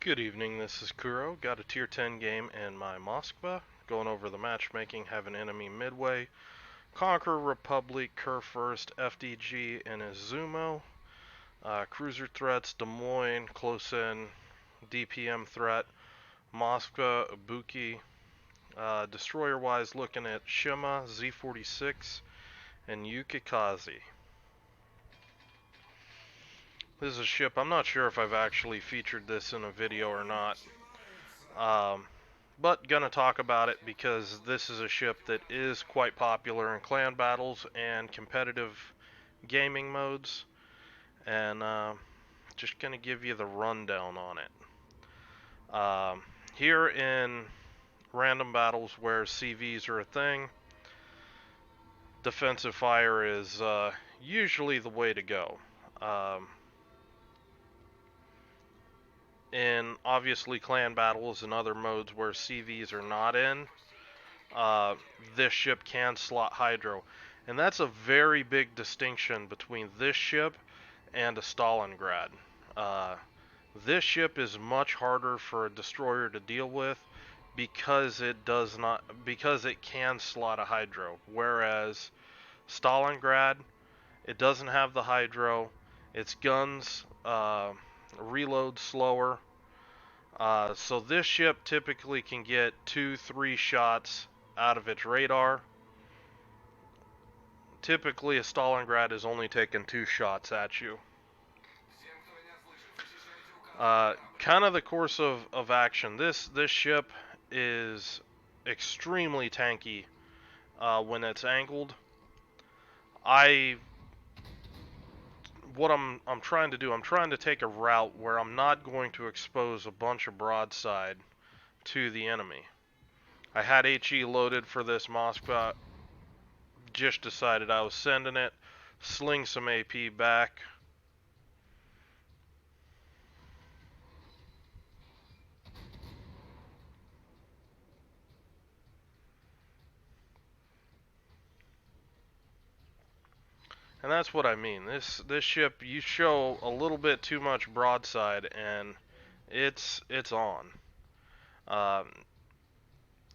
Good evening, this is Kuro. Got a tier 10 game in my Moskva. Going over the matchmaking, have an enemy midway. Conquer, Republic, Kerr first, FDG, and Izumo. Cruiser threats, Des Moines, close in, DPM threat, Moskva, Ibuki. Destroyer wise, looking at Shima, Z46, and Yukikaze. This is a ship, I'm not sure if I've actually featured this in a video or not. But gonna talk about it because this is a ship that is quite popular in clan battles and competitive gaming modes, and just gonna give you the rundown on it. Here in random battles where CVs are a thing, defensive fire is usually the way to go. In obviously clan battles and other modes where CVs are not in, uh, this ship can slot hydro. And that's a very big distinction between this ship and a Stalingrad. Uh, this ship is much harder for a destroyer to deal with because it can slot a hydro. Whereas Stalingrad, it doesn't have the hydro. Its guns reload slower. So this ship typically can get 2-3 shots out of its radar. Typically, a Stalingrad is only taking 2 shots at you. Kind of the course of action. This ship is extremely tanky when it's angled. What I'm trying to do, I'm trying to take a route where I'm not going to expose a bunch of broadside to the enemy. I had HE loaded for this Moskva. Just decided I was sending it. Sling some AP back. And that's what I mean. This ship, you show a little bit too much broadside, and it's on. Um,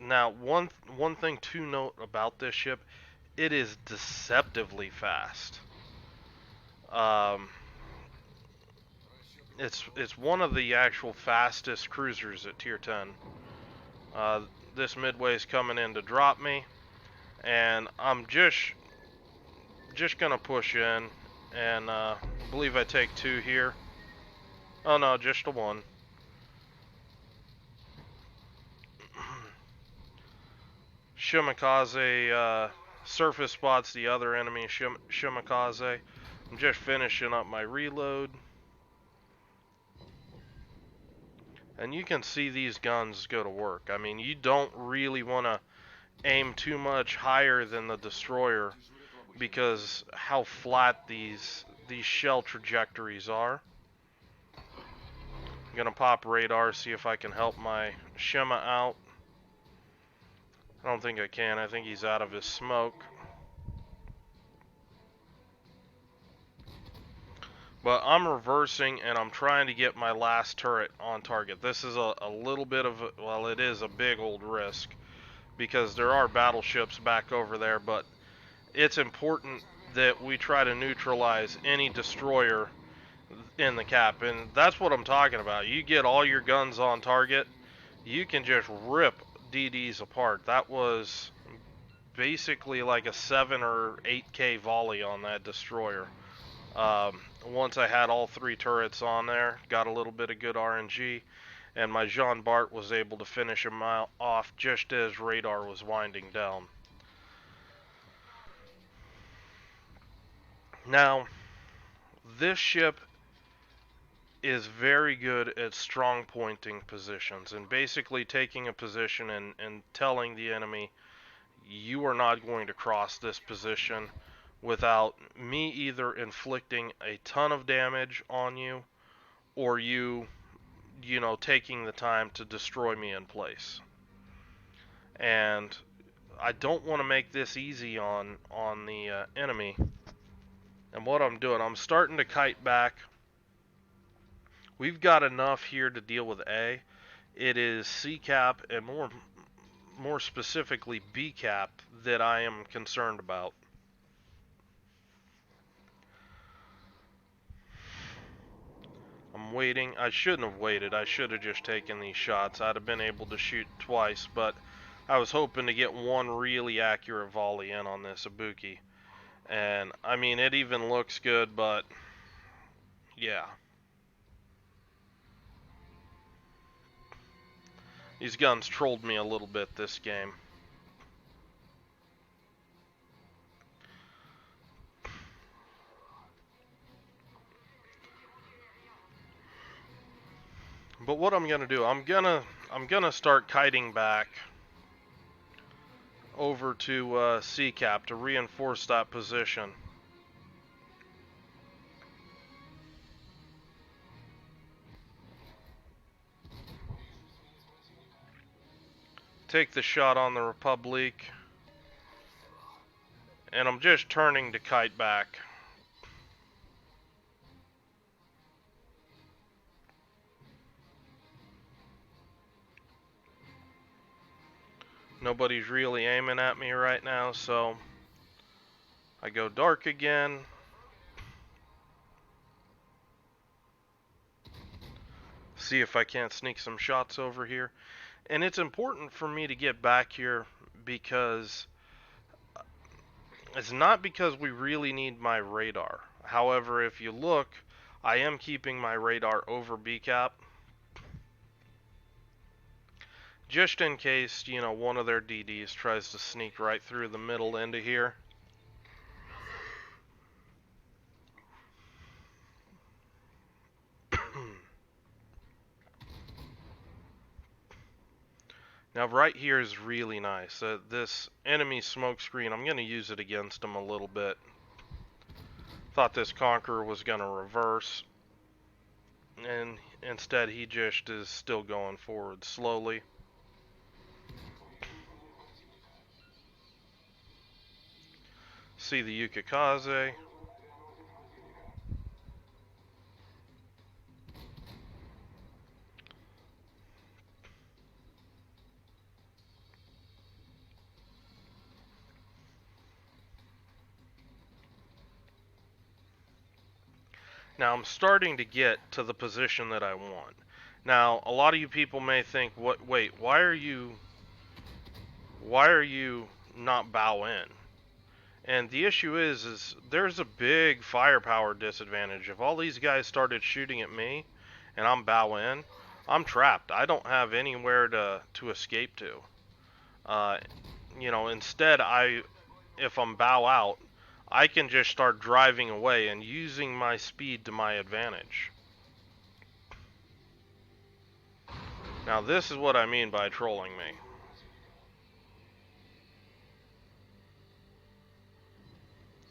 Now, one thing to note about this ship, it is deceptively fast. Um, it's one of the actual fastest cruisers at tier 10. This midway is coming in to drop me, and I'm just gonna push in, and believe I take 2 here. Oh no, just a 1. Shimakaze surface spots the other enemy, Shimakaze. I'm just finishing up my reload. And you can see these guns go to work. I mean, you don't really want to aim too much higher than the destroyer because how flat these shell trajectories are. I'm gonna pop radar, see if I can help my Shima out. I don't think I can. I think he's out of his smoke. But I'm reversing and I'm trying to get my last turret on target. This is a little bit of, well, it is a big old risk because there are battleships back over there, but it's important that we try to neutralize any destroyer in the cap. And that's what I'm talking about. You get all your guns on target, you can just rip DDs apart. That was basically like a 7 or 8k volley on that destroyer. Once I had all 3 turrets on there, got a little bit of good RNG, and my Jean Bart was able to finish him off just as radar was winding down. Now, this ship is very good at strong pointing positions and basically taking a position and telling the enemy, you are not going to cross this position without me either inflicting a ton of damage on you or you know, taking the time to destroy me in place. And I don't want to make this easy on the enemy. And what I'm doing, I'm starting to kite back. We've got enough here to deal with A. It is C cap and more specifically B cap that I am concerned about. I'm waiting. I shouldn't have waited. I should have just taken these shots. I'd have been able to shoot twice, but I was hoping to get one really accurate volley in on this Ibuki. And, I mean, it even looks good, but, yeah. These guns trolled me a little bit this game. But what I'm gonna do, I'm gonna start kiting back over to C-cap to reinforce that position. Take the shot on the Republic, and I'm just turning to kite back. Nobody's really aiming at me right now, so I go dark again. See if I can't sneak some shots over here. And it's important for me to get back here because it's not because we really need my radar. However, if you look, I am keeping my radar over B-cap. Just in case, you know, one of their DDs tries to sneak right through the middle into here. Now right here is really nice. This enemy smoke screen, I'm going to use it against him a little bit. Thought this Conqueror was going to reverse. And instead he just is still going forward slowly. See the Yukikaze. Now I'm starting to get to the position that I want. Now a lot of you people may think, wait, why are you not bow in? And the issue is there's a big firepower disadvantage. If all these guys started shooting at me and I'm bow in, I'm trapped. I don't have anywhere to escape to. You know, instead if I'm bow out, I can just start driving away and using my speed to my advantage. Now this is what I mean by trolling me.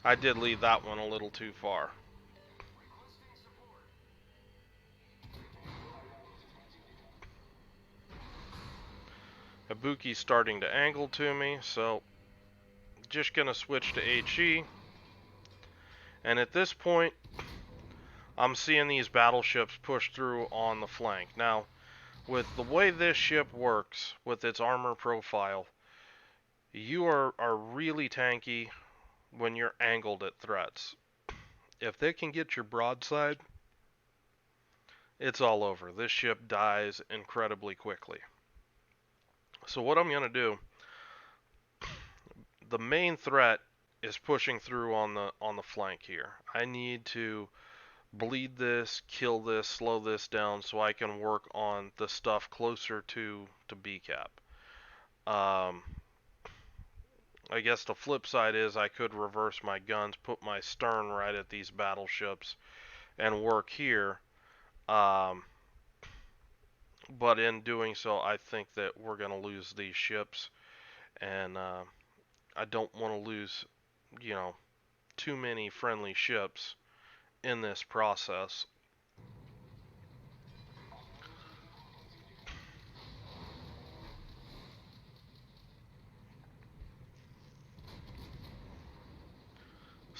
I did lead that one a little too far. Ibuki's starting to angle to me, so just gonna switch to HE. And at this point, I'm seeing these battleships push through on the flank. Now, with the way this ship works, with its armor profile, you are really tanky when you're angled at threats. If they can get your broadside, it's all over. This ship dies incredibly quickly. So what I'm going to do, the main threat is pushing through on the flank here. I need to bleed this, kill this, slow this down so I can work on the stuff closer to B-cap. I guess the flip side is I could reverse my guns, put my stern right at these battleships, and work here. But in doing so, I think that we're going to lose these ships, and I don't want to lose, you know, too many friendly ships in this process.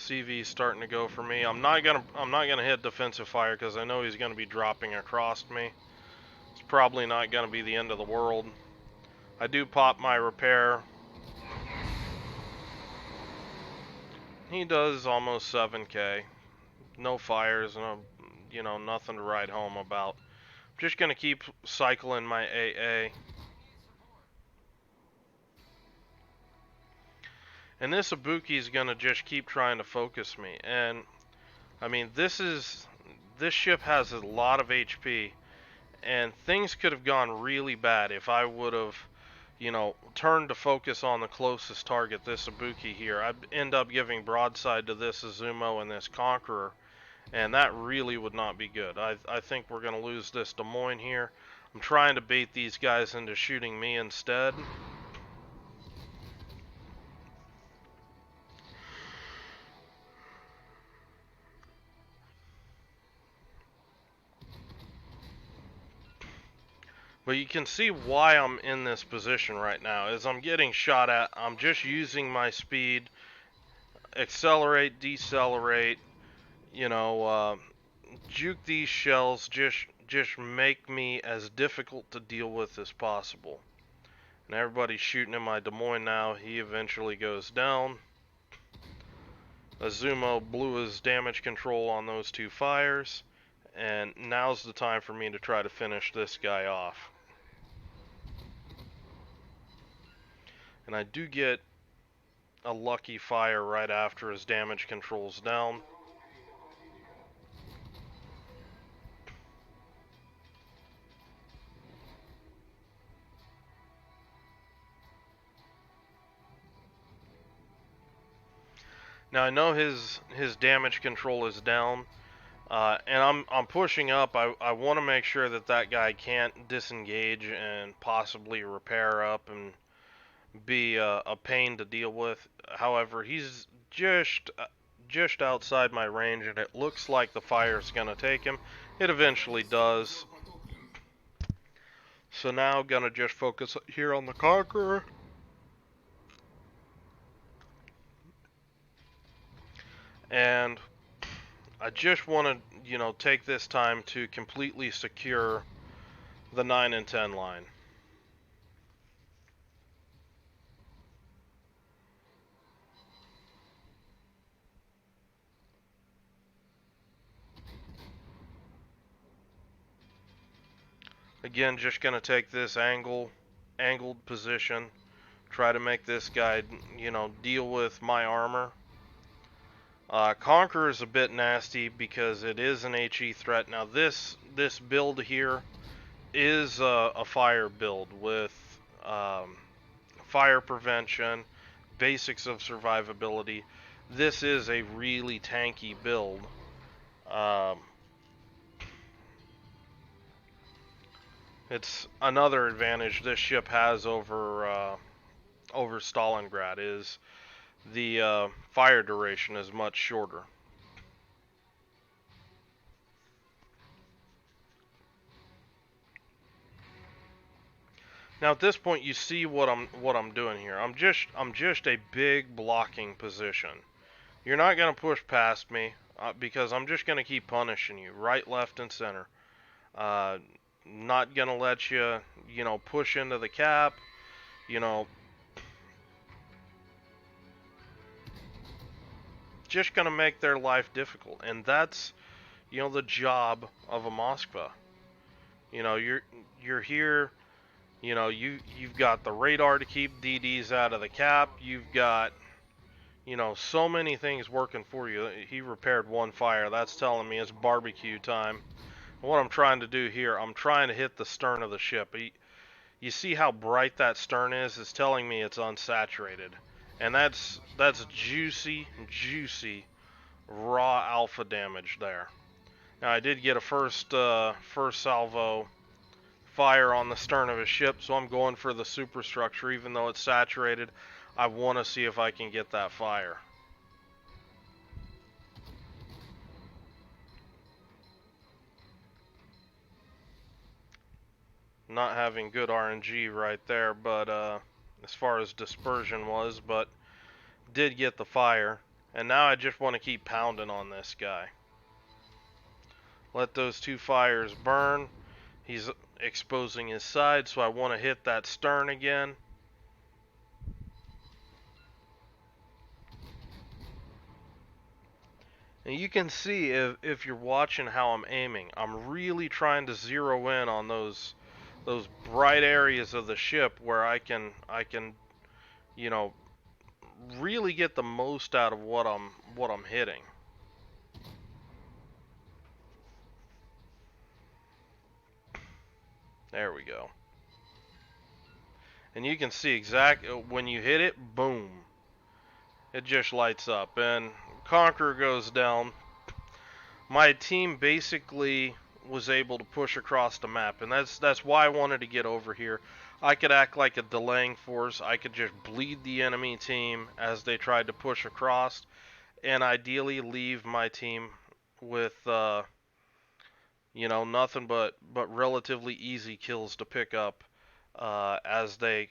CV's starting to go for me. I'm not gonna hit defensive fire because I know he's gonna be dropping across me. It's probably not gonna be the end of the world. I do pop my repair. He does almost 7k. No fires, no, you know, nothing to write home about. I'm just gonna keep cycling my AA. And this Ibuki is gonna just keep trying to focus me. And I mean, this ship has a lot of HP, and things could have gone really bad if I would have, you know, turned to focus on the closest target, this Ibuki here. I'd end up giving broadside to this Azumo and this Conqueror, and that really would not be good. I think we're going to lose this Des Moines here. I'm trying to bait these guys into shooting me instead. But you can see why I'm in this position right now. As I'm getting shot at, I'm just using my speed, accelerate, decelerate, you know, juke these shells, just make me as difficult to deal with as possible. And everybody's shooting at my Des Moines now. He eventually goes down. Azumo blew his damage control on those 2 fires, and now's the time for me to try to finish this guy off. And I do get a lucky fire right after his damage control's down. Now I know his damage control is down, and I'm pushing up. I want to make sure that that guy can't disengage and possibly repair up and be a pain to deal with. However, he's just outside my range, and it looks like the fire's gonna take him. It eventually does. So now gonna just focus here on the Conqueror. And I just want to, you know, take this time to completely secure the 9 and 10 line. Again, just going to take this angled position, try to make this guy, you know, deal with my armor. Conqueror is a bit nasty because it is an HE threat. Now this build here is a fire build with fire prevention, basics of survivability. This is a really tanky build. It's another advantage this ship has over Stalingrad is the fire duration is much shorter. Now at this point you see what I'm doing here. I'm just a big blocking position. You're not going to push past me because I'm just going to keep punishing you right, left, and center. Not going to let you, you know, push into the cap, you know. Just going to make their life difficult, and that's, you know, the job of a Moskva. You know, you're here, you know, you've got the radar to keep DDs out of the cap. You've got, you know, so many things working for you. He repaired 1 fire. That's telling me it's barbecue time. And what I'm trying to do here, I'm trying to hit the stern of the ship. You see how bright that stern is? It's telling me it's unsaturated. And that's juicy raw alpha damage there. Now I did get a first salvo fire on the stern of his ship, so I'm going for the superstructure. Even though it's saturated, I want to see if I can get that fire. Not having good RNG right there, but as far as dispersion was, but did get the fire. And now I just want to keep pounding on this guy. Let those two fires burn. He's exposing his side, so I want to hit that stern again. And you can see if you're watching how I'm aiming, I'm really trying to zero in on those bright areas of the ship where I can you know really get the most out of what I'm hitting. There we go. And you can see exactly when you hit it, boom. It just lights up and Conqueror goes down. My team basically was able to push across the map, and that's why I wanted to get over here. I could act like a delaying force. I could just bleed the enemy team as they tried to push across, and ideally leave my team with nothing but relatively easy kills to pick up as they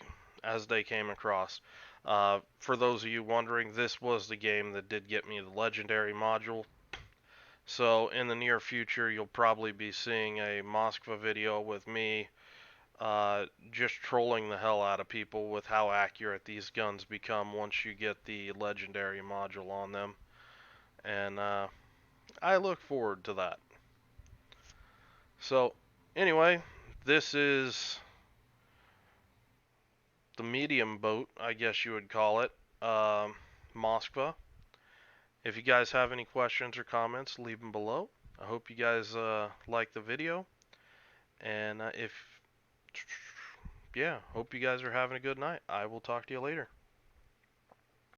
came across. For those of you wondering, this was the game that did get me the legendary module. So in the near future, you'll probably be seeing a Moskva video with me just trolling the hell out of people with how accurate these guns become once you get the legendary module on them. And I look forward to that. So anyway, this is the medium boat, I guess you would call it, Moskva. If you guys have any questions or comments, leave them below. I hope you guys like the video. And if yeah, hope you guys are having a good night. I will talk to you later.